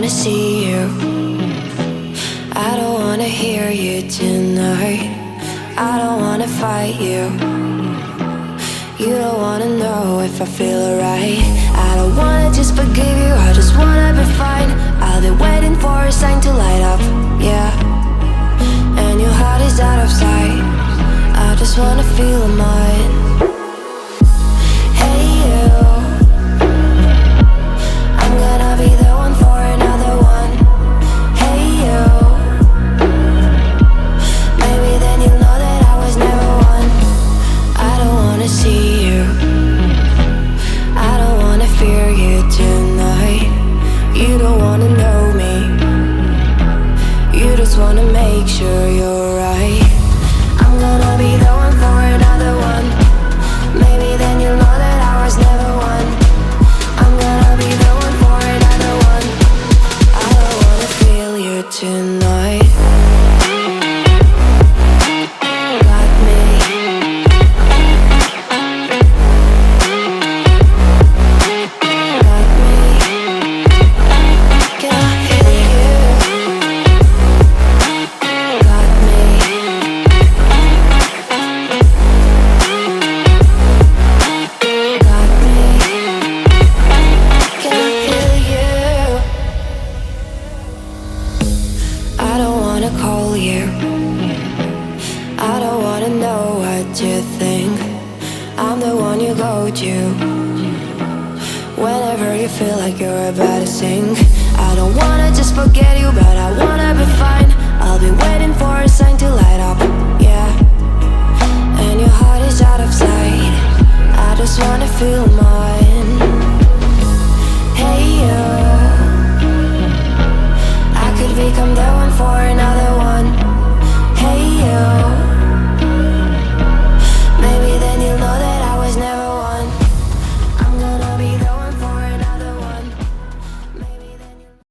wanna see you. I don't wanna hear you tonight. I don't wanna fight you. You don't wanna know if I feel alright. I don't wanna just forgive you, I just wanna be fine. I'll be waiting for a sign to light up, yeah. And your heart is out of sight. I just wanna feel mine. Hey you, I'm gonna be the one for another one. Hey you, maybe then you'll know that I was never one. I don't wanna see you, I don't wanna fear you tonight. You don't wanna know me, you just wanna make sure you're right. I'm gonna be the one for another one. Maybe then you'll know that I was never one. I'm gonna be the one for another one. I don't wanna feel you tonight. Got me. Got me. Can I hear you? Got me. Got me. Can I hear you? I don't wanna call you. I don't wanna know what you think. I'm the one you go to whenever you feel like you're about to sink. I don't wanna just forget you, but I wanna be fine. I'll be waiting for a sign to light up, yeah. And your heart is out of sight. I just wanna feel mine.